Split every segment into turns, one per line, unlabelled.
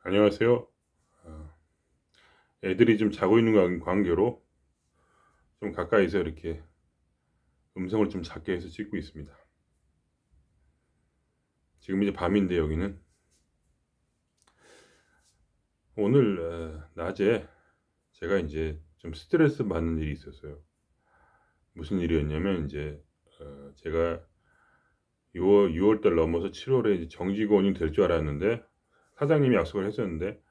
안녕하세요. 어, 애들이 좀 자고 있는 관계로 좀 가까이서 이렇게 음성을 좀 작게 해서 찍고 있습니다. 지금 이제 밤인데 여기는 오늘 낮에 제가 이제 좀 스트레스 받는 일이 있었어요. 무슨 일이었냐면 이제 제가 6월달 넘어서 7월에 이제 정직원이 될 줄 알았는데 사장님이 약속을 했었는데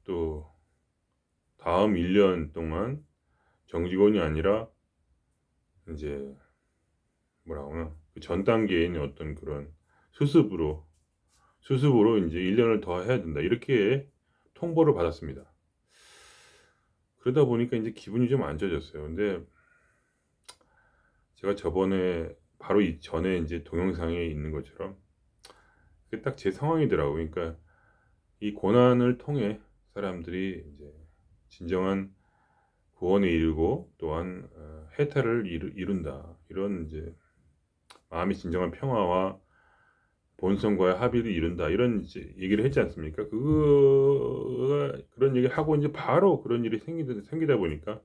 또 다음 1년 동안 정직원이 아니라 이제 뭐라 하나 그 전 단계에 있는 어떤 그런 수습으로 수습으로 이제 1년을 더 해야 된다. 이렇게 통보를 받았습니다. 그러다 보니까 이제 기분이 좀 안 좋아졌어요. 근데 제가 저번에 바로 이전에 이제 동영상에 있는 것처럼 그게 딱 제 상황이더라고요. 그러니까 이 고난을 통해 사람들이 이제 진정한 구원에 이르고 또한 해탈을 이룬다. 이런 이제 마음이 진정한 평화와 본성과의 합의를 이룬다 이런 이제 얘기를 했지 않습니까? 그거가 그런 얘기를 하고 이제 바로 그런 일이 생기다 보니까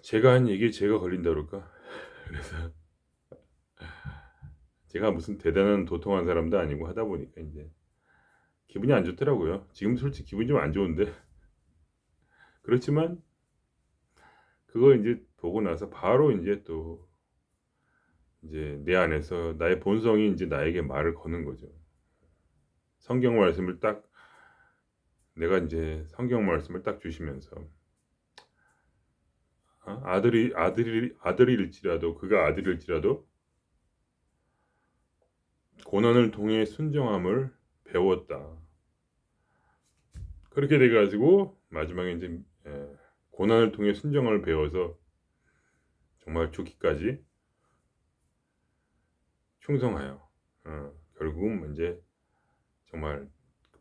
제가 한 얘기에 제가 걸린다 그럴까? 그래서 제가 무슨 대단한 도통한 사람도 아니고 하다 보니까 이제 기분이 안 좋더라고요. 지금 솔직히 기분이 좀 안 좋은데 그렇지만 그거 이제 보고 나서 바로 이제 또 이제 내 안에서 나의 본성이 이제 나에게 말을 거는 거죠. 성경 말씀을 딱 내가 이제 성경 말씀을 딱 주시면서 아들일지라도 그가 아들일지라도 고난을 통해 순정함을 배웠다. 그렇게 돼가지고 마지막에 이제 고난을 통해 순정함을 배워서 정말 죽기까지 충성하여 결국은 이제 정말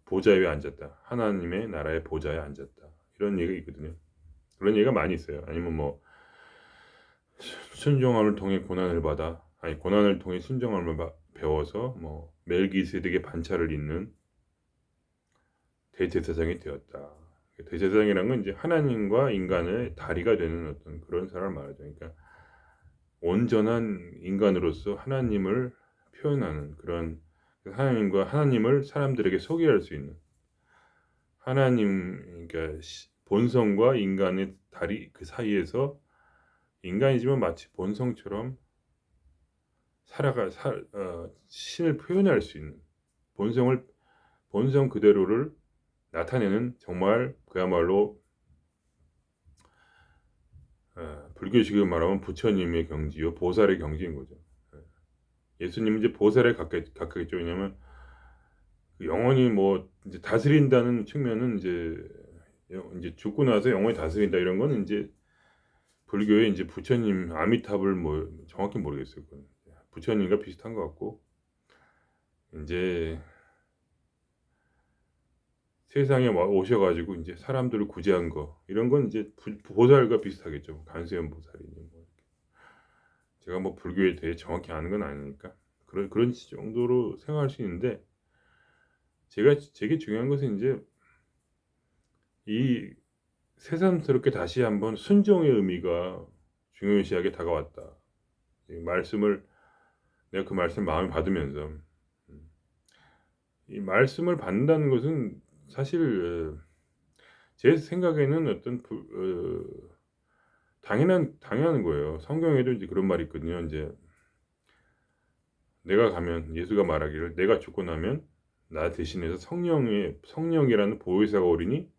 보좌 위에 앉았다. 하나님의 나라의 보좌에 앉았다. 이런 얘기가 있거든요. 그런 얘기가 많이 있어요. 아니면 뭐 순종함을 통해 고난을 받아 아니 고난을 통해 순종함을 배워서 뭐 멜기세덱의 반차를 잇는 대제사장이 되었다. 대제사장이라는 건 이제 하나님과 인간의 다리가 되는 어떤 그런 사람을 말하죠. 그러니까 온전한 인간으로서 하나님을 표현하는 그런 하나님과 하나님을 사람들에게 소개할 수 있는 하나님 그러니까 본성과 인간의 다리 그 사이에서 인간이지만 마치 본성처럼 신을 표현할 수 있는 본성을 본성 그대로를 나타내는 정말 그야말로 불교식으로 말하면 부처님의 경지요 보살의 경지인 거죠. 예수님은 이제 보살에 가깝겠죠. 왜냐하면 그 영원히 뭐 이제 다스린다는 측면은 이제 죽고 나서 영원히 다스린다 이런 거는 이제 불교의 이제 부처님 아미타불 뭐 정확히 모르겠어요. 그건. 부처님과 비슷한 것 같고 이제 세상에 오셔가지고 이제 사람들을 구제한 거 이런 건 이제 보살과 비슷하겠죠. 간세음 보살이니 뭐. 제가 뭐 불교에 대해 정확히 아는 건 아니니까 그런 정도로 생각할 수 있는데 제게 중요한 것은 이제 이 새삼스럽게 다시 한번 순종의 의미가 중요시하게 다가왔다. 이 말씀을 내가 그 말씀 마음에 받으면서 이 말씀을 받는다는 것은 사실 제 생각에는 어떤 당연한 거예요. 성경에도 이제 그런 말이 있거든요. 이제 내가 가면 예수가 말하기를 내가 죽고 나면 나 대신해서 성령이라는 보혜사가 오리니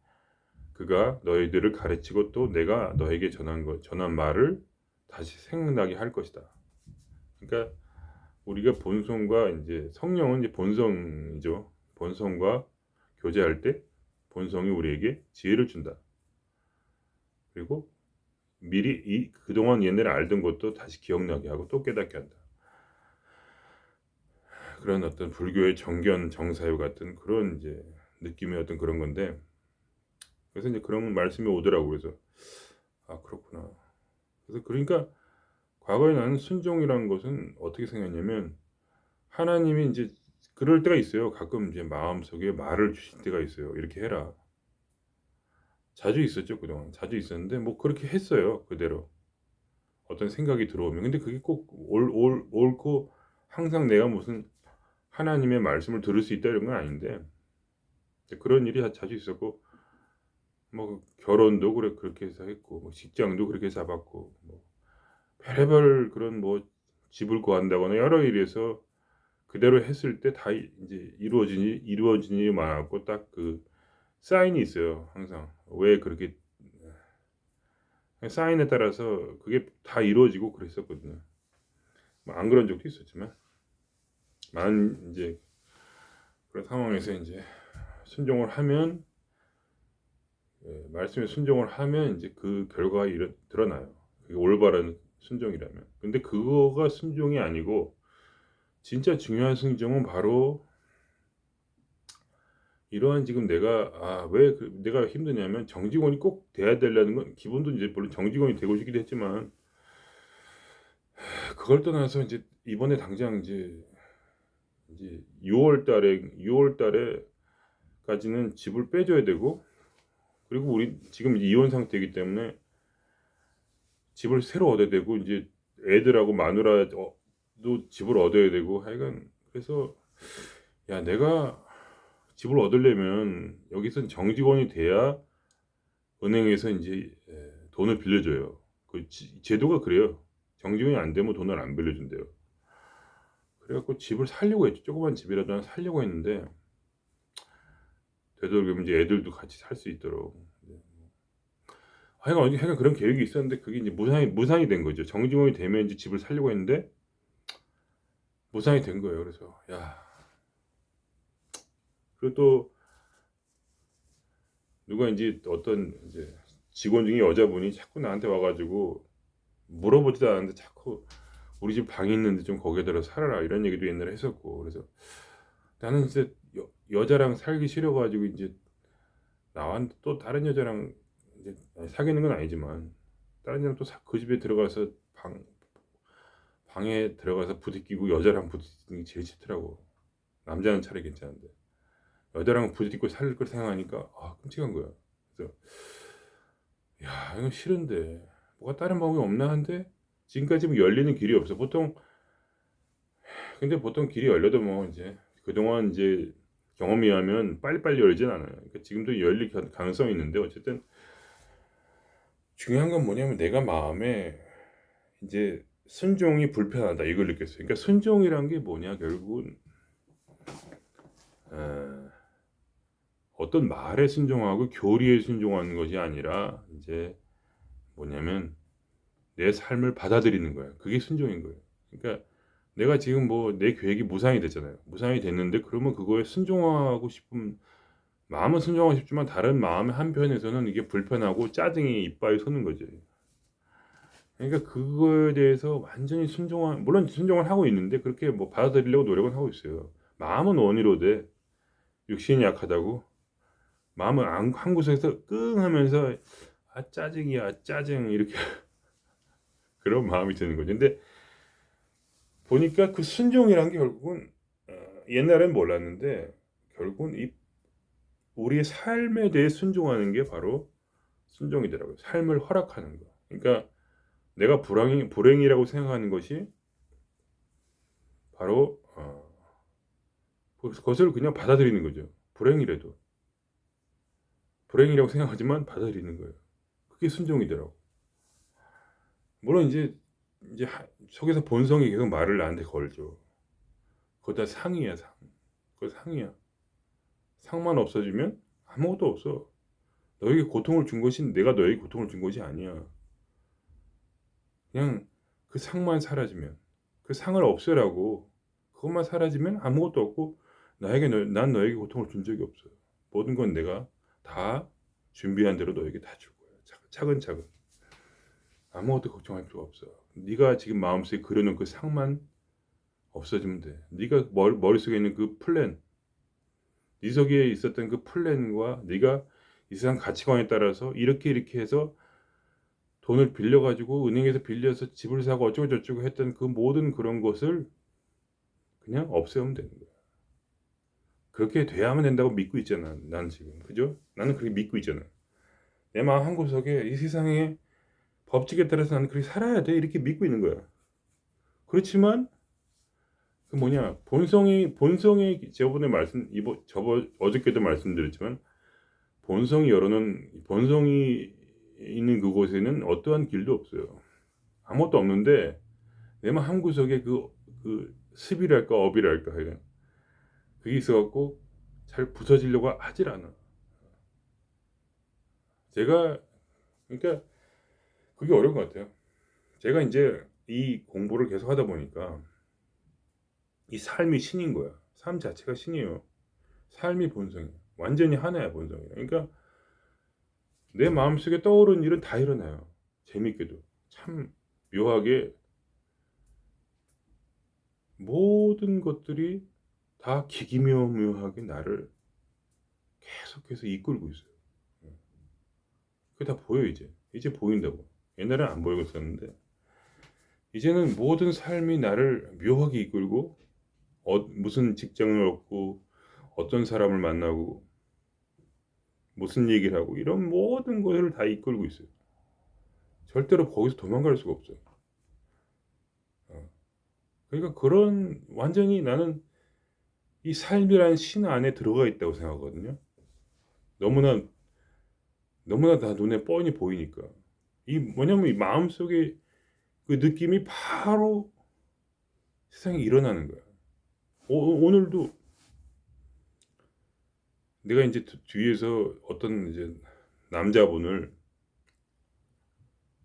그가 너희들을 가르치고 또 내가 너에게 전한 말을 다시 생각나게 할 것이다. 그러니까 우리가 본성과 이제 성령은 이제 본성이죠. 본성과 교제할 때 본성이 우리에게 지혜를 준다. 그리고 미리 그동안 옛날에 알던 것도 다시 기억나게 하고 또 깨닫게 한다. 그런 어떤 불교의 정견 정사유 같은 그런 이제 느낌의 어떤 그런 건데 그래서 이제 그런 말씀이 오더라고 그래서 아 그렇구나. 그래서 그러니까 과거에 나는 순종이라는 것은 어떻게 생각했냐면 하나님이 이제 그럴 때가 있어요. 가끔 이제 마음속에 말을 주실 때가 있어요. "이렇게 해라." 자주 있었죠 그동안. 자주 있었는데 뭐 그렇게 했어요 그대로. 어떤 생각이 들어오면. 근데 그게 꼭 옳고 항상 내가 무슨 하나님의 말씀을 들을 수 있다 이런 건 아닌데 이제 그런 일이 자주 있었고 뭐 결혼도 그렇게 해서 했고 뭐 직장도 그렇게 잡았고 뭐 별의별 그런 뭐 집을 구한다거나 여러 일에서 그대로 했을 때 다 인제 이루어진 일이 많았고 딱 그 사인이 있어요 항상. 왜 그렇게 사인에 따라서 그게 다 이루어지고 그랬었거든요. 뭐 안 그런 적도 있었지만 인제 그런 상황에서 인제 순종을 하면 말씀에 순종을 하면 인제 그 결과가 드러나요. 그게 올바른 순종이라면. 근데 그거가 순종이 아니고 진짜 중요한 순종은 바로 이러한 지금 내가 왜 내가 힘드냐면 정직원이 꼭 돼야 되려는 건 기본도 인제 물론 정직원이 되고 싶기도 했지만 그걸 떠나서 인제 이번에 당장 인제 6월 달에까지는 집을 빼줘야 되고 그리고 우리 지금 이혼 상태이기 때문에 집을 새로 얻어야 되고 인제 애들하고 마누라 도 집을 얻어야 되고 하여간 그래서 '야 내가 집을 얻으려면 여기선 정직원이 돼야 은행에서 인제 돈을 빌려줘요.' 그 제도가 그래요. 정직원이 안 되면 돈을 안 빌려준대요. 그래 갖고 집을 사려고 했죠. 조그만 집이라도 하나 사려고 했는데 되도록이면 이제 애들도 같이 살 수 있도록. 네. 하여간 그런 계획이 있었는데 그게 인제 무산이 된 거죠. 정직원이 되면 인제 집을 사려고 했는데 무산이 된 거예요. 그래서 야 그리고 또 누가 인제 어떤 인제 직원 중에 여자분이 자꾸 나한테 와 가지고 물어보지도 않았는데 자꾸 "우리 집 방이 있는데 좀 거기에 들어서 살아라." 이런 얘기도 옛날에 했었고 그래서 나는 진짜 여자랑 살기 싫어 가지고 인제 나왔 또 다른 여자랑 이제 사귀는 건 아니지만 다른 여자랑 또 그 집에 들어가서 방에 들어가서 부대끼고 여자랑 부대끼는 게 제일 싫더라고. 남자는 차라리 괜찮은데. 여자랑 부대끼고 살 걸 생각하니까 끔찍한 거야. 그래서 '야 이거 싫은데 뭐가 다른 방법이 없나?' 한데 지금까지 뭐 열리는 길이 없어. 근데 보통 길이 열려도 뭐 인제 그동안 인제 경험에 의하면 빨리빨리 열진 않아요. 그러니까 지금도 열릴 가능성이 있는데 어쨌든 중요한 건 뭐냐면 내가 마음에 인제 '순종이 불편하다.' 이걸 느꼈어요. 그러니까 순종이란 게 뭐냐 결국은 에 어떤 말에 순종하고 교리에 순종하는 것이 아니라 인제 뭐냐면 내 삶을 받아들이는 거야. 그게 순종인 거예요. 그러니까 내가 지금 뭐 내 계획이 무산이 됐잖아요. 무산이 됐는데 그러면 그거에 순종하고 싶은 마음은 순종하고 싶지만 다른 마음의 한편에서는 이게 불편하고 짜증이 이빨이 솟는 거지. 그러니까 그거에 대해서 완전히 물론 순종을 하고 있는데 그렇게 뭐 받아들이려고 노력은 하고 있어요. 마음은 원이로되 육신이 약하다고 마음은 한 구석에서 끙 하면서 '아 짜증이야 짜증.' 이렇게 그런 마음이 드는 거죠. 근데 보니까 그 순종이란 게 결국은 옛날엔 몰랐는데 결국은 이 우리의 삶에 대해 순종하는 게 바로 순종이더라고요. 삶을 허락하는 거. 그러니까 내가 불행이라고 생각하는 것이 바로 그것을 그냥 받아들이는 거죠. 불행이라도. 불행이라고 생각하지만 받아들이는 거예요. 그게 순종이더라고. 물론 인제 속에서 본성이 계속 말을 나한테 걸죠. 그거 다 상이야 상. 그거 상이야. 상만 없어지면 아무것도 없어. 너에게 고통을 준 것이 내가 너에게 고통을 준 것이 아니야. 그냥 그 상만 사라지면 그 상을 없애라고 그것만 사라지면 아무것도 없고 난 너에게 고통을 준 적이 없어요. 모든 건 내가 다 준비한 대로 너에게 다 줄 거야. 차근차근. 아무것도 걱정할 필요가 없어. 네가 지금 마음속에 그려 놓은 그 상만 없어지면 돼. 네가 머릿속에 있는 그 플랜, 네 속에 있었던 그 플랜과 네가 이 세상 가치관에 따라서 이렇게 해서 돈을 빌려 가지고 은행에서 빌려서 집을 사고 어쩌고 저쩌고 했던 그 모든 그런 것을 그냥 없애면 되는 거야. 그렇게 돼야만 된다고 믿고 있잖아. 난 지금. 그죠? 나는 그렇게 믿고 있잖아. 내 마음 한구석에 이 세상에 법칙에 따라서 나는 그렇게 살아야 돼. 이렇게 믿고 있는 거야. 그렇지만 그 뭐냐 본성이 저번에 어저께도 말씀드렸지만 본성이 열어놓은 본성이 있는 그곳에는 어떠한 길도 없어요. 아무것도 없는데 내 마음 한구석에 그 습이랄까 업이랄까 하여간 그게 있어갖고 잘 부서지려고 하질 않아. 제가 그러니까 그게 어려운 것 같아요. 제가 이제 이 공부를 계속 하다 보니까 이 삶이 신인 거야. 삶 자체가 신이에요. 삶이 본성이야. 완전히 하나야 본성이. 그러니까 내 마음속에 떠오르는 일은 다 일어나요. 재밌게도 참 묘하게 모든 것들이 다 기기묘묘하게 나를 계속해서 이끌고 있어요. 그게 다 보여 이제 보인다고. 옛날엔 안 보이고 있었는데 이제는 모든 삶이 나를 묘하게 이끌고 무슨 직장을 얻고 어떤 사람을 만나고 무슨 얘기를 하고 이런 모든 것을 다 이끌고 있어요. 절대로 거기서 도망갈 수가 없어요. 그러니까 그런 완전히 나는 이 삶이란 신 안에 들어가 있다고 생각하거든요. 너무나 너무나 다 눈에 뻔히 보이니까. 이 뭐냐면 이 마음속에 그 느낌이 바로 세상에 일어나는 거야. 오늘도 내가 이제 뒤에서 어떤 이제 남자분을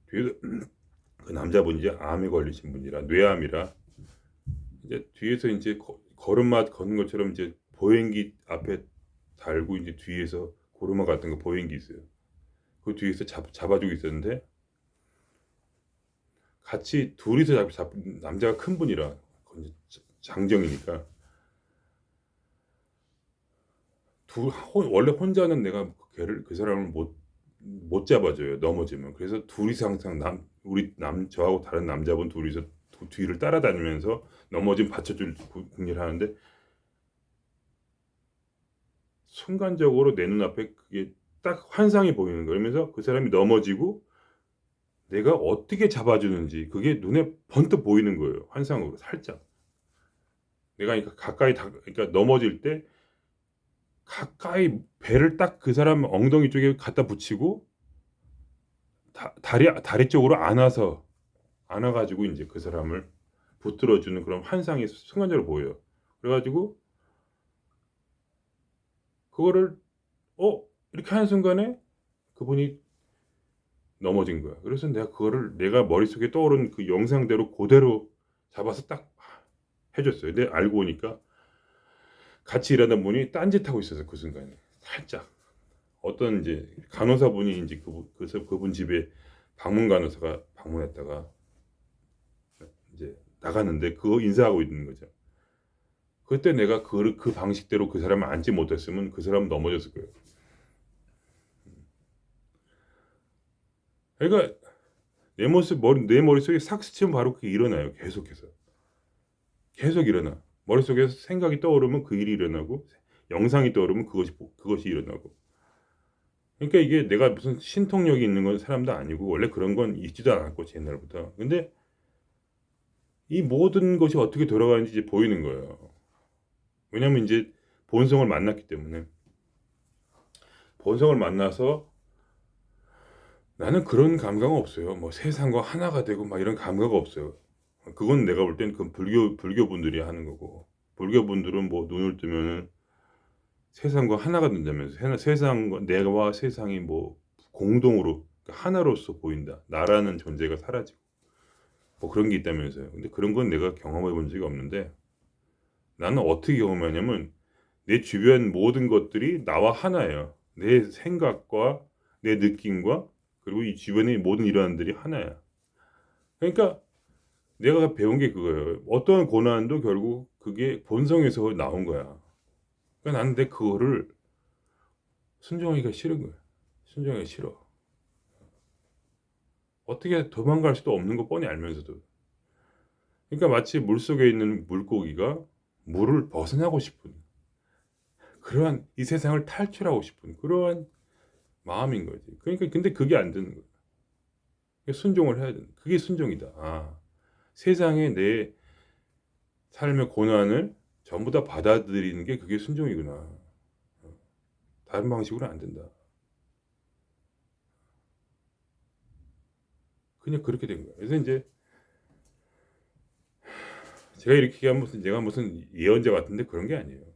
뒤에서 그 남자분이 이제 암에 걸리신 분이라 뇌암이라 이제 뒤에서 이제 걸음마 걷는 것처럼 이제 보행기 앞에 달고 이제 뒤에서 고르마 같은 거 보행기 있어요. 그 뒤에서 잡아주고 있었는데 같이 둘이서 남자가 큰 분이라 장정이니까 원래 혼자는 내가 그 사람을 못 잡아줘요. 넘어지면. 그래서 둘이서 항상 저하고 다른 남자분 둘이서 뒤를 따라다니면서 넘어지면 받쳐줄 궁리를 하는데 순간적으로 내 눈앞에 그게 딱 환상이 보이는 거예요. 그러면서 그 사람이 넘어지고 내가 어떻게 잡아주는지 그게 눈에 번뜩 보이는 거예요. 환상으로 살짝. 내가 그러니까 넘어질 때 가까이 배를 딱 그 사람 엉덩이 쪽에 갖다 붙이고 다리 쪽으로 안아가지고 이제 그 사람을 붙들어주는 그런 환상이 순간적으로 보여요. 그래가지고 그거를 이렇게 하는 순간에 그분이 넘어진 거야. 그래서 내가 머릿속에 떠오른 그 영상대로 그대로 잡아서 딱 해줬어요. 근데 알고 보니까 같이 일하던 분이 딴짓하고 있어서 그 순간에 살짝 어떤 이제 간호사분이 이제 그분 집에 방문 간호사가 방문했다가 이제 나갔는데 그거 인사하고 있는 거죠. 그때 내가 그 방식대로 그 사람을 안지 못했으면 그 사람은 넘어졌을 거예요. 그러니까 내 머릿속에 싹 스치면 바로 그게 일어나요. 계속해서. 계속 일어나. 머릿속에서 생각이 떠오르면 그 일이 일어나고 영상이 떠오르면 그것이 일어나고. 그러니까 이게 내가 무슨 신통력이 있는 건 사람도 아니고 원래 그런 건 있지도 않았고 옛날부터. 근데 이 모든 것이 어떻게 돌아가는지 이제 보이는 거예요. 왜냐면 이제 본성을 만났기 때문에. 본성을 만나서 나는 그런 감각은 없어요. 뭐 세상과 하나가 되고 막 이런 감각 없어요. 그건 내가 볼 땐 그 불교 분들이 하는 거고. 불교 분들은 뭐 눈을 뜨면은 세상과 하나가 된다면서. 세상과 내가 세상이 뭐 공동으로 하나로서 보인다. 나라는 존재가 사라지고 뭐 그런 게 있다면서요. 근데 그런 건 내가 경험해 본 적이 없는데 나는 어떻게 경험하냐면 내 주변 모든 것들이 나와 하나예요. 내 생각과 내 느낌과 그리고 이 주변의 모든 일어난들이 하나야. 그러니까 내가 배운 게 그거예요. 어떠한 고난도 결국 그게 본성에서 나온 거야. 그러니까 나는 그거를 순종하기가 싫은 거야. 순종하기가 싫어. 어떻게 도망갈 수도 없는 거 뻔히 알면서도. 그러니까 마치 물속에 있는 물고기가 물을 벗어나고 싶은. 그러한 이 세상을 탈출하고 싶은 그러한 마음인 거지. 그러니까 근데 그게 안 되는 거야. 순종을 해야 되는. 그게 순종이다. 아, 세상에 내 삶의 고난을 전부 다 받아들이는 게 그게 순종이구나. 다른 방식으로는 안 된다. 그냥 그렇게 된 거야. 그래서 이제 제가 이렇게 얘기하면 무슨 제가 무슨 예언자 같은데 그런 게 아니에요.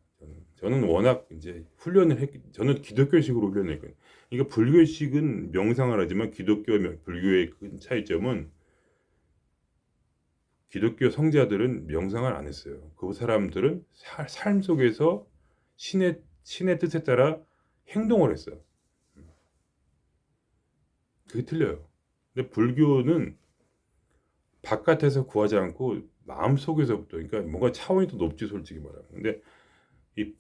저는 워낙 이제 저는 기독교식으로 훈련을 했거든요. 그러니까 불교식은 명상을 하지만 불교의 큰 차이점은 기독교 성자들은 명상을 안 했어요. 그 사람들은 삶 속에서 신의 뜻에 따라 행동을 했어요. 그게 틀려요. 근데 불교는 바깥에서 구하지 않고 마음 속에서부터, 그러니까 뭔가 차원이 더 높지 솔직히 말하면. 근데 이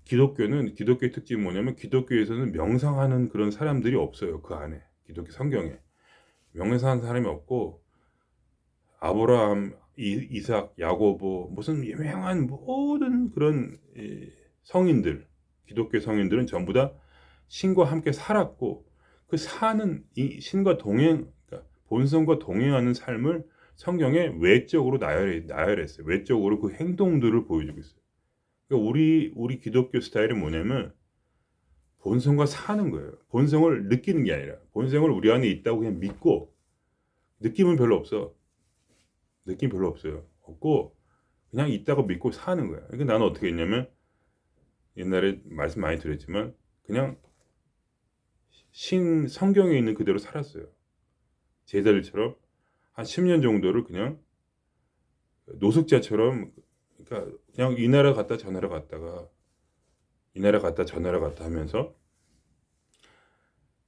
기독교의 특징이 뭐냐면 기독교에서는 명상하는 그런 사람들이 없어요. 그 안에 기독교 성경에 명상하는 사람이 없고 아브라함, 이삭, 야고보 무슨 유명한 모든 그런 성인들, 기독교 성인들은 전부 다 신과 함께 살았고 그 사는 이 신과 그러니까 본성과 동행하는 삶을 성경에 외적으로 나열했어요. 외적으로 그 행동들을 보여주고 있어요. 그러니까 우리 기독교 스타일은 뭐냐면 본성과 사는 거예요. 본성을 느끼는 게 아니라 본성을 우리 안에 있다고 그냥 믿고 느낌은 별로 없어. 느낌 별로 없어요. 없고 그냥 있다고 믿고 사는 거야. 그러니까 나는 어떻게 했냐면 옛날에 말씀 많이 드렸지만 그냥 성경에 있는 그대로 살았어요. 제자들처럼 한 10년 정도를 그냥 노숙자처럼 그러니까 그냥 이 나라 갔다 저 나라 갔다가 이 나라 갔다 저 나라 갔다 하면서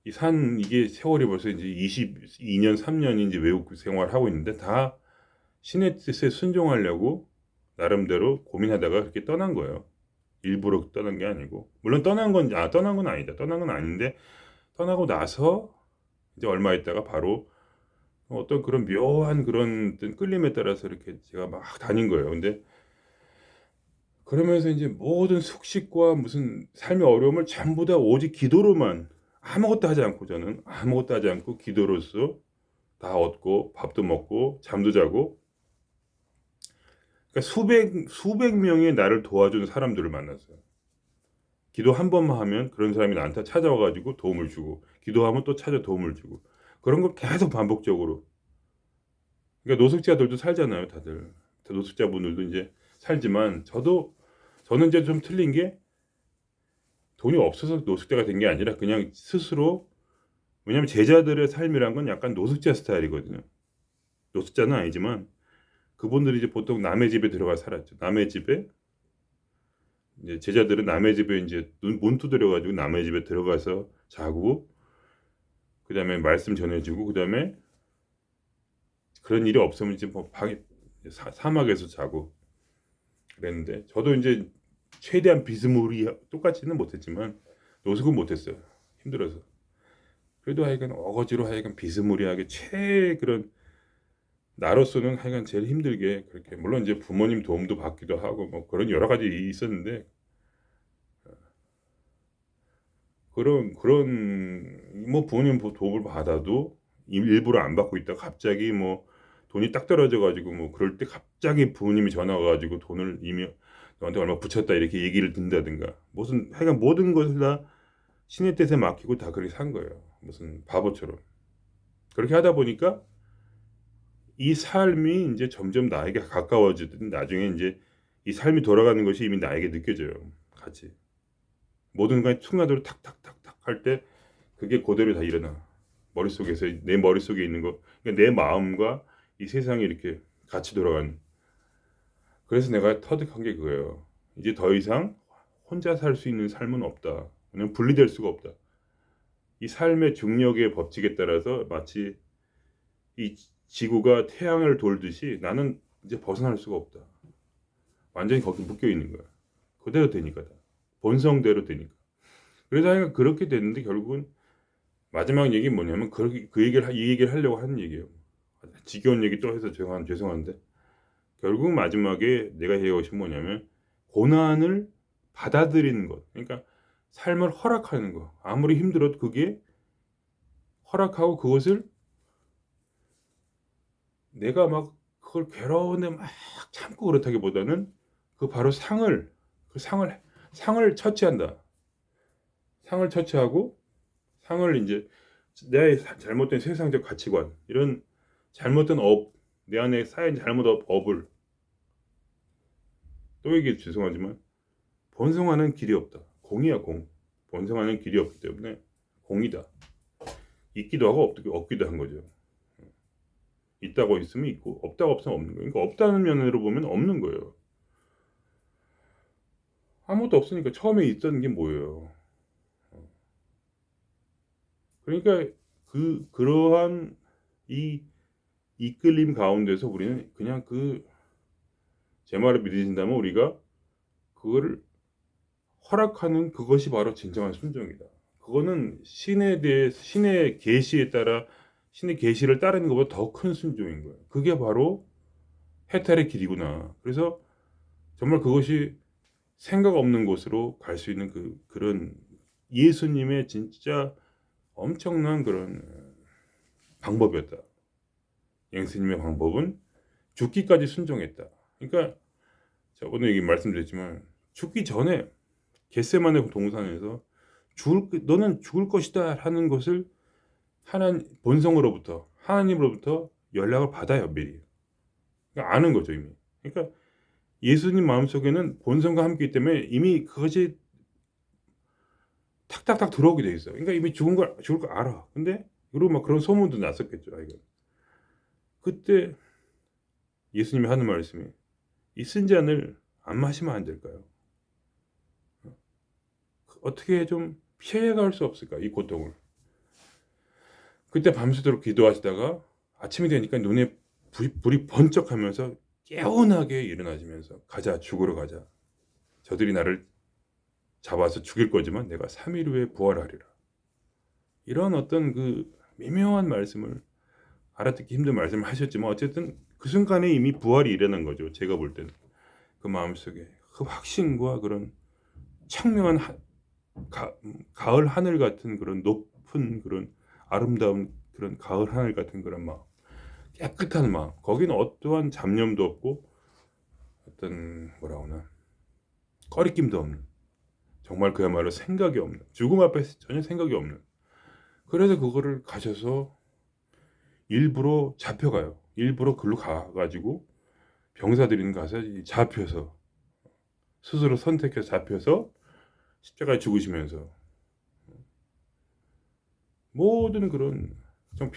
이게 세월이 벌써 이제 22년 3년이 이제 외국 생활을 하고 있는데 다 신의 뜻에 순종하려고 나름대로 고민하다가 그렇게 떠난 거예요. 일부러 떠난 게 아니고 물론 떠난 건 아니다. 떠난 건 아닌데 떠나고 나서 이제 얼마 있다가 바로 어떤 그런 묘한 그런 어떤 끌림에 따라서 이렇게 제가 막 다닌 거예요. 근데 그러면서 이제 모든 숙식과 무슨 삶의 어려움을 전부 다 오직 기도로만 아무것도 하지 않고 저는 아무것도 하지 않고 기도로서 다 얻고 밥도 먹고 잠도 자고 그러니까 수백 명의 나를 도와준 사람들을 만났어요. 기도 한 번만 하면 그런 사람이 나한테 찾아와 가지고 도움을 주고 기도하면 또 찾아 도움을 주고 그런 걸 계속 반복적으로. 그러니까 노숙자들도 살잖아요, 다들. 노숙자분들도 이제 살지만 저는 이제 좀 틀린 게 돈이 없어서 노숙자가 된 게 아니라 그냥 스스로 왜냐면 제자들의 삶이란 건 약간 노숙자 스타일이거든요. 노숙자는 아니지만 그분들이 이제 보통 남의 집에 들어가 살았죠. 남의 집에 이제 제자들은 남의 집에 이제 문 두드려 가지고 남의 집에 들어가서 자고 그다음에 말씀 전해주고 그다음에 그런 일이 없으면 이제 뭐 방에 사막에서 자고 그랬는데 저도 이제 최대한 비스무리 똑같지는 못했지만 노숙은 못했어요. 힘들어서. 그래도 하여간 어거지로 하여간 비스무리하게 그런 나로서는 하여간 제일 힘들게 그렇게 물론 이제 부모님 도움도 받기도 하고 뭐 그런 여러 가지 있었는데 그런 뭐 부모님 도움을 받아도 일부러 안 받고 있다가 갑자기 뭐 돈이 딱 떨어져 가지고 뭐 그럴 때 갑자기 부모님이 전화 와 가지고 돈을 이미 너한테 얼마 붙였다 이렇게 얘기를 듣는다든가 무슨 하여간 모든 것을 다 신의 뜻에 맡기고 다 그렇게 산 거예요. 무슨 바보처럼. 그렇게 하다 보니까 이 삶이 이제 점점 나에게 가까워지든 나중에 이제 이 삶이 돌아가는 것이 이미 나에게 느껴져요. 같이. 모든 게 순간적으로 탁탁탁탁 할 때 그게 그대로 다 일어나. 머릿속에서 내 머릿속에 있는 거. 그러니까 내 마음과 이 세상이 이렇게 같이 돌아가는. 그래서 내가 터득한 게 그거예요. 이제 더 이상 혼자 살 수 있는 삶은 없다. 그냥 분리될 수가 없다. 이 삶의 중력의 법칙에 따라서 마치 이 지구가 태양을 돌듯이 나는 이제 벗어날 수가 없다. 완전히 거기 묶여 있는 거야. 그대로 되니까 다. 본성대로 되니까. 그래서 그렇게 됐는데 결국은 마지막 얘기는 뭐냐면 이 얘기를 하려고 하는 얘기예요. 지겨운 얘기 또 해서 죄송한데 결국 마지막에 내가 얘기하고 싶은 뭐냐면 고난을 받아들이는 것. 그러니까 삶을 허락하는 거. 아무리 힘들어도 그게 허락하고 그것을 내가 막 그걸 괴로운데 막 참고 그렇다기보다는 그 바로 상을 처치한다. 상을 처치하고 상을 인제 내 잘못된 세상적 가치관, 이런 잘못된 내 안에 쌓인 잘못된 업을, 또 얘기 죄송하지만 번성하는 길이 없다. 공이야, 공. 번성하는 길이 없기 때문에 공이다. 있기도 하고 없기도 한 거죠. 있다고 있으면 있고 없다고 없으면 없는 거예요. 그러니까 없다는 면으로 보면 없는 거예요. 아무것도 없으니까 처음에 있던 게 뭐예요. 그러니까 그러한 이 이끌림 가운데서 우리는 그냥 제 말을 믿으신다면 우리가 그거를 허락하는 그것이 바로 진정한 순종이다. 그거는 신의 계시에 따라 신의 계시를 따르는 것보다 더 큰 순종인 거예요. 그게 바로 해탈의 길이구나. 그래서 정말 그것이 생각 없는 곳으로 갈 수 있는 그런 예수님의 진짜 엄청난 그런 방법이었다. 예수님의 방법은 죽기까지 순종했다. 그러니까 제가 오늘 얘기 말씀드렸지만 죽기 전에 겟세마네 동산에서 너는 죽을 것이다 하는 것을 하나님으로부터 연락을 받아요, 미리. 그러니까 아는 거죠, 이미. 그러니까 예수님 마음속에는 본성과 함께이기 때문에 이미 그것이 탁탁탁 들어오게 돼 있어요. 그러니까 이미 죽을 걸 알아. 근데 그리고 막 그런 소문도 났었겠죠. 그때 예수님이 하는 말씀이, 이 쓴 잔을 안 마시면 안 될까요? 어떻게 좀 피해갈 수 없을까, 이 고통을. 그때 밤새도록 기도하시다가 아침이 되니까 눈에 불이 번쩍하면서 개운하게 일어나시면서, 가자, 죽으러 가자. 저들이 나를 잡아서 죽일 거지만 내가 3일 후에 부활하리라. 이런 어떤 그 미묘한 말씀을, 알아듣기 힘든 말씀을 하셨지만 어쨌든 그 순간에 이미 부활이 일어난 거죠. 제가 볼 때는 그 마음속에 그 확신과 그런 청명한 가을 하늘 같은 그런 높은 그런 아름다운 그런 가을 하늘 같은 그런 마음, 깨끗한 마음, 거기는 어떠한 잡념도 없고 어떤 뭐라 하나 꺼리낌도 없는, 정말 그야말로 생각이 없는, 죽음 앞에 전혀 생각이 없는. 그래서 그거를 가셔서 일부러 잡혀가요. 일부러 글로 가가지고 병사들이 가서 잡혀서, 스스로 선택해서 잡혀서 십자가에 죽으시면서 모든 그런 좀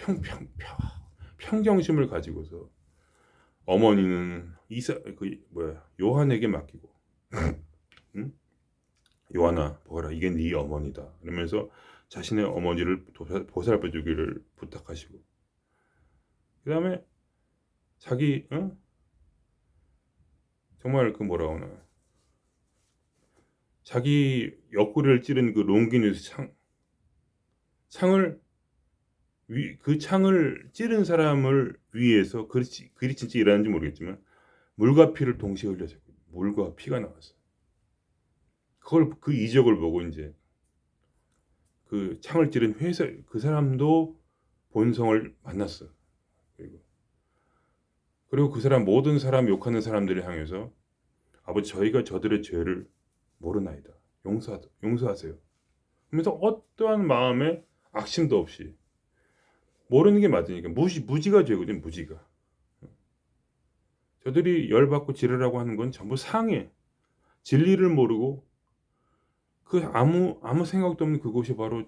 평정심을 가지고서 어머니는 요한에게 맡기고, 응? 요한아, 보아라, 이게 네 어머니다. 이러면서 자신의 어머니를 보살펴 주기를 부탁하시고, 그 다음에 자기 정말 자기 옆구리를 찌른 그 롱기누스 그 창을 찌른 사람을 위해서, 글이 진짜 일하는지 모르겠지만 물과 피를 동시에 흘렸어요. 물과 피가 나왔어요. 그 이적을 보고 이제 그 창을 찌른 그 사람도 본성을 만났어. 그리고 그 사람, 모든 사람 욕하는 사람들을 향해서, 아버지, 저희가 저들의 죄를 모르나이다. 용서하세요. 그러면서 어떠한 마음에 악심도 없이, 모르는 게 맞으니까, 무지가 죄거든, 무지가. 저들이 열받고 지르라고 하는 건 전부 상해. 진리를 모르고 아무 생각도 없는 그것이 바로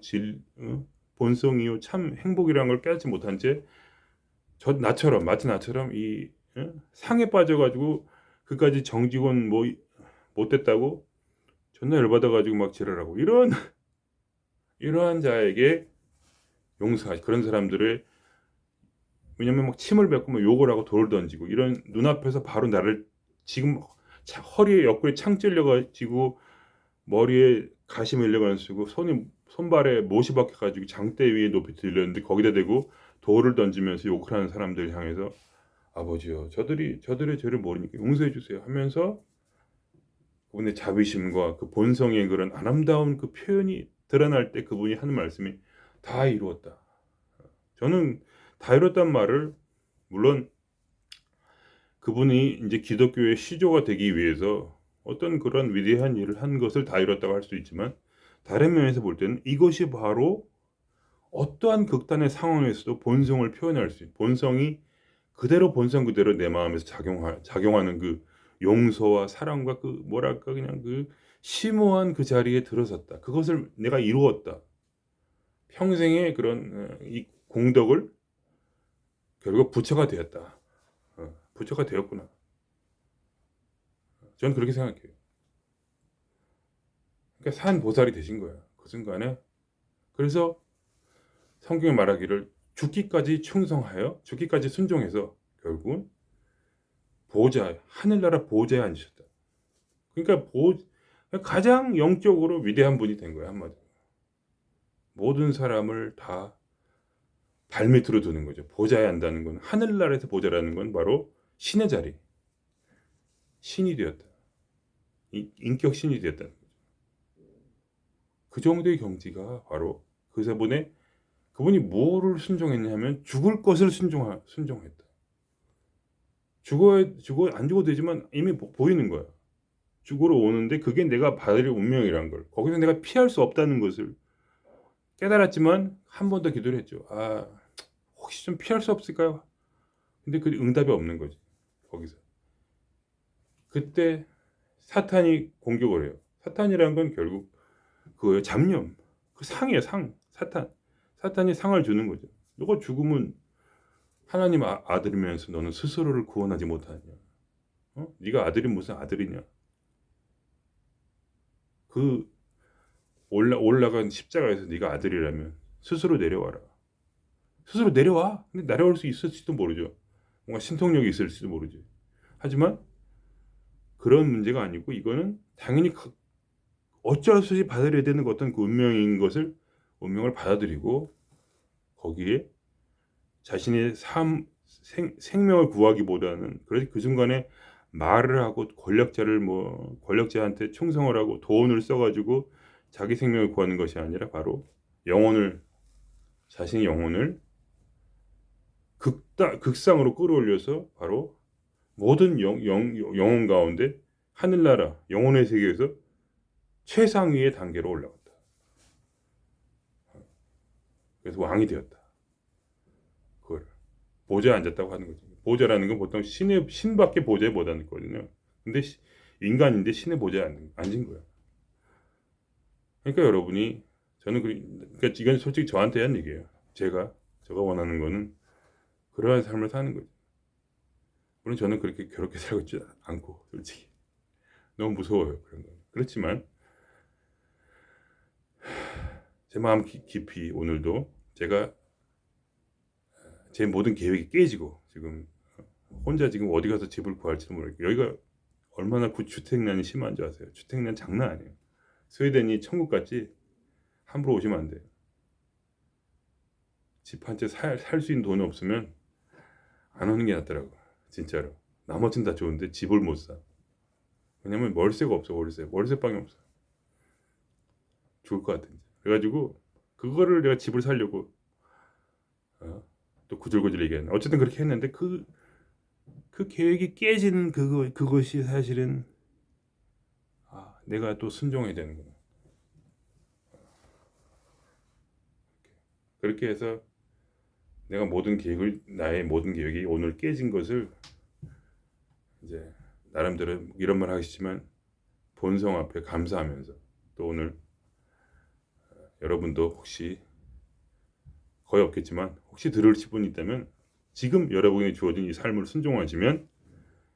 본성이요 참 행복이라는 걸 깨닫지 못한 채 마치 나처럼 이 상에 빠져가지고 그까지 정직원 못 됐다고 존나 열받아가지고 막 지랄하고, 이러한 자에게 용서하시, 그런 사람들을, 왜냐면 막 침을 뱉고 막 욕을 하고 돌을 던지고, 이런 눈앞에서 바로 나를 지금 허리에 옆구리에 창 찔려가지고 머리에 가시 밀려가는 쓰고 손발에 못이 박혀가지고 장대 위에 높이 들렸는데 거기다 대고 돌을 던지면서 욕을 하는 사람들 향해서, 아버지요, 저들의 죄를 모르니까 용서해 주세요 하면서 그분의 자비심과 그 본성의 그런 아름다운 그 표현이 드러날 때 그분이 하는 말씀이 다 이루었다. 저는 다 이뤘단 말을 물론 그분이 이제 기독교의 시조가 되기 위해서 어떤 그런 위대한 일을 한 것을 다 이뤘다고 할 수 있지만 다른 면에서 볼 때는 이것이 바로 어떠한 극단의 상황에서도 본성을 표현할 수 있는 본성이 그대로 본성 그대로 내 마음에서 작용하는 그 용서와 사랑과 그 뭐랄까 그냥 그 심오한 그 자리에 들어섰다. 그것을 내가 이루었다. 평생의 그런 이 공덕을 결국 부처가 되었다. 부처가 되었구나. 저는 그렇게 생각해요. 그러니까 산 보살이 되신 거야. 그 순간에. 그래서 성경에 말하기를 죽기까지 충성하여 죽기까지 순종해서 결국은 보좌 하늘나라 보좌에 앉으셨다. 그러니까 가장 영적으로 위대한 분이 된 거야 한마디로. 모든 사람을 다 발밑으로 두는 거죠. 보좌에 앉다는 건 하늘나라에서 보좌라는 건 바로 신의 자리. 신이 되었다. 인격 신이 되었다는 거죠. 그 정도의 경지가 바로 그분이 뭐를 순종했냐면 죽을 것을 순종했다. 죽어 안 죽어도 되지만 이미 보이는 거야. 죽으러 오는데 그게 내가 받을 운명이란 걸. 거기서 내가 피할 수 없다는 것을 깨달았지만 한 번 더 기도를 했죠. 혹시 좀 피할 수 없을까요? 근데 그 응답이 없는 거지. 거기서. 그때 사탄이 공격을 해요. 사탄이란 건 결국 그거예요. 잡념. 그 상이에요. 사탄이 상을 주는 거죠. 너가 죽으면 하나님 아들이면서 너는 스스로를 구원하지 못하냐. 네가 아들이 무슨 아들이냐. 그 올라간 십자가에서 네가 아들이라면 스스로 내려와라. 스스로 내려와. 근데 내려올 수 있을지도 모르죠. 뭔가 신통력이 있을지도 모르지. 하지만 그런 문제가 아니고 이거는 당연히 어쩔 수 없이 받아들여야 되는 어떤 그 운명을 받아들이고 거기에 자신의 생명을 구하기보다는 그래서 그 순간에 말을 하고 권력자한테 충성을 하고 돈을 써가지고 자기 생명을 구하는 것이 아니라 바로 자신의 영혼을 극상으로 끌어올려서 바로 모든 영혼 가운데 하늘나라 영혼의 세계에서 최상위의 단계로 올라갔다. 그래서 왕이 되었다. 그걸 보좌에 앉았다고 하는 거지. 보좌라는 건 보통 신밖에 보좌에 못 앉거든요. 근데 인간인데 신의 보좌에 앉은 거야. 그러니까 여러분이 그러니까 이건 솔직히 저한테 한 얘기예요. 제가 원하는 거는 그러한 삶을 사는 거죠. 물론 저는 그렇게 살고 있지 않고 솔직히 너무 무서워요 그런 거. 그렇지만 제 마음 깊이 오늘도 제가 제 모든 계획이 깨지고 지금 혼자 지금 어디 가서 집을 구할지도 모르겠고 여기가 얼마나 주택난이 심한 줄 아세요? 주택난 장난 아니에요. 스웨덴이 천국 같지? 함부로 오시면 안 돼요. 집 한 채 살 수 있는 돈이 없으면 안 오는 게 낫더라고. 진짜로. 나머지는 다 좋은데 집을 못 사. 왜냐면 월세가 없어. 월세방이 없어. 죽을 것 같아. 그래가지고 그거를 내가 집을 살려고 또 구질구질 얘기했네. 어쨌든 그렇게 했는데 그 계획이 깨지는 그것이 사실은 내가 또 순종해야 되는구나. 그렇게 해서 나의 모든 계획이 오늘 깨진 것을 이제 나름대로 이런 말 하시지만 본성 앞에 감사하면서 또 오늘 여러분도 혹시 거의 없겠지만 혹시 들으실 분이 있다면 지금 여러분이 주어진 이 삶을 순종하시면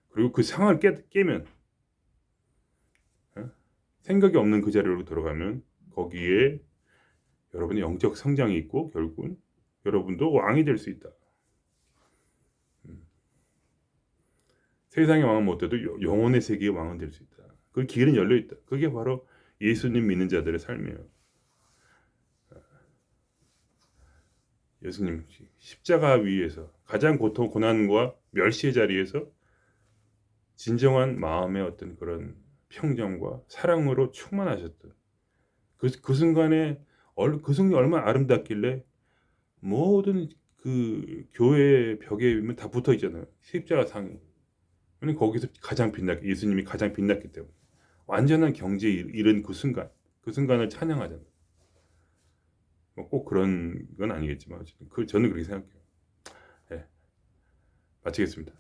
그리고 그 상황을 깨면 생각이 없는 그 자리로 들어가면 거기에 여러분의 영적 성장이 있고 결국은 여러분도 왕이 될 수 있다. 세상의 왕은 못돼도 영혼의 세계의 왕은 될 수 있다. 그 길은 열려 있다. 그게 바로 예수님 믿는 자들의 삶이에요. 예수님 십자가 위에서 가장 고난과 멸시의 자리에서 진정한 마음의 어떤 그런 평정과 사랑으로 충만하셨던 그 순간에 그 순간이 얼마나 아름답길래 모든 그 교회 벽에 보면 다 붙어 있잖아요. 십자가 상이. 거기서 가장 빛났기, 예수님이 가장 빛났기 때문에 완전한 경지에 이른 그 순간, 그 순간을 찬양하잖아요. 꼭 그런 건 아니겠지만 어쨌든 저는 그렇게 생각해요. 네, 마치겠습니다.